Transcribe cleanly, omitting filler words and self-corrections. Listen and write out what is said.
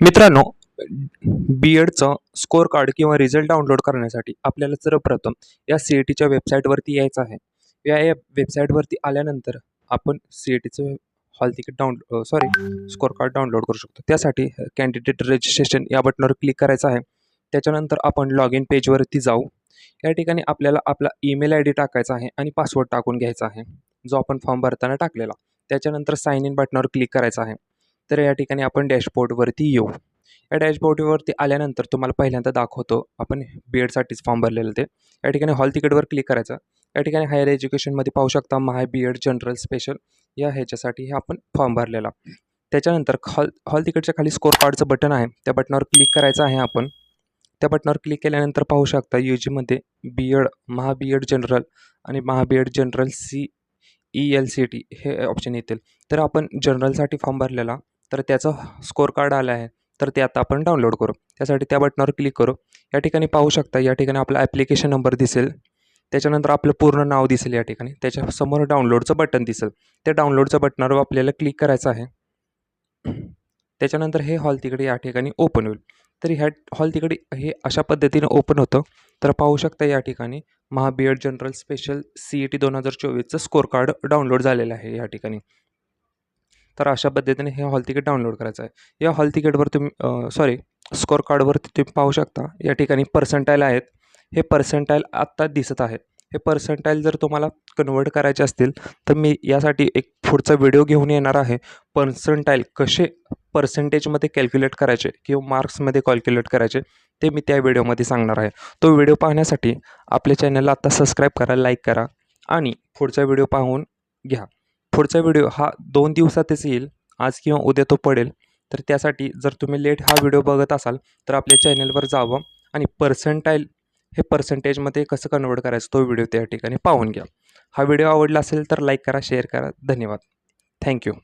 मित्रांनो, बी-एडचं score card किंवा result download करण्यासाठी आपल्याला सर्वप्रथम या सी-ई-टीच्या वेबसाईटवरती यायचं आहे. या वेबसाईटवरती आल्यानंतर आपण सी-ई-टीचं hall ticket score card download करू शकतो. त्यासाठी कॅन्डिडेट रजिस्ट्रेशन या बटनावर क्लिक करायचं आहे. त्याच्यानंतर आपण लॉग इन पेजवरती जाऊ. या ठिकाणी आपल्याला आपला ईमेल आय डी टाकायचा आहे आणि पासवर्ड टाकून घ्यायचा आहे, जो आपण फॉर्म भरताना टाकलेला. त्याच्यानंतर साइन इन बटनावर क्लिक करायचं आहे. तर या ठिकाणी आपण डॅशबोर्डवरती येऊ. या डॅशबोर्डवरती आल्यानंतर तुम्हाला पहिल्यांदा दाखवतो आपण बी-एडसाठीच फॉर्म भरलेलं ते. या ठिकाणी हॉल तिकीटवर क्लिक करायचं. या ठिकाणी हायर एज्युकेशनमध्ये पाहू शकता माय बी-एड जनरल स्पेशल या ह्याच्यासाठी हे आपण फॉर्म भरलेला. त्याच्यानंतर हॉल तिकीटच्या खाली स्कोअर कार्डचं बटन आहे, त्या बटनावर क्लिक करायचं आहे आपण. त्या बटनावर क्लिक केल्यानंतर पाहू शकता UGमध्ये बी-एड, महा बी-एड जनरल आणि महा बी-एड जनरल CELCT हे ऑप्शन येतील. तर आपण जनरलसाठी फॉर्म भरलेला, तर त्याचं स्कोअर कार्ड आलं आहे, तर ते आता आपण डाउनलोड करू. त्यासाठी त्या बटनावर क्लिक करू. या ठिकाणी पाहू शकता, या ठिकाणी आपला ॲप्लिकेशन नंबर दिसेल. त्याच्यानंतर आपलं पूर्ण नाव दिसेल. या ठिकाणी त्याच्यासमोर डाउनलोडचं बटन दिसेल. त्या डाउनलोडच्या बटनावर आपल्याला क्लिक करायचं आहे. त्याच्यानंतर हे हॉल तिकीट या ठिकाणी ओपन होईल. तर ह्या हॉल तिकीट हे अशा पद्धतीने ओपन होतं. तर पाहू शकता या ठिकाणी Maha B Ed general special CET 2024चं स्कोअर कार्ड डाउनलोड झालेलं आहे या ठिकाणी. तर अशा पद्धतीने हे हॉल तिकीट डाउनलोड करायचं आहे. या हॉल तिकीटवर तुम्ही स्कोअर कार्डवरती तुम्ही पाहू शकता या ठिकाणी पर्सेंटाईल आहेत. हे पर्सेंटाईल आत्ता दिसत आहेत. हे पर्सेंटाईल जर तुम्हाला कन्वर्ट करायचे असतील तर मी यासाठी एक पुढचा व्हिडिओ घेऊन येणार आहे. पर्सेंटाईल कसे पर्सेंटेजमध्ये कॅल्क्युलेट करायचे किंवा मार्क्समध्ये कॅल्क्युलेट करायचे ते मी त्या व्हिडिओमध्ये सांगणार आहे. तो व्हिडिओ पाहण्यासाठी आपल्या चॅनलला आत्ता सबस्क्राईब करा, लाईक करा आणि पुढचा व्हिडिओ पाहून घ्या. पुढचा व्हिडिओ हा 2 दिवसातच येईल, आज किंवा उद्या तो पडेल. तर त्यासाठी जर तुम्ही लेट हा व्हिडिओ बघत असाल तर आपल्या चॅनलवर जावं आणि पर्सेंटाईल हे पर्सेंटेजमध्ये कसं कन्वर्ट करायचं तो व्हिडिओ त्या ठिकाणी पाहून घ्या. हा व्हिडिओ आवडला असेल तर लाईक करा, शेअर करा. धन्यवाद. थँक्यू.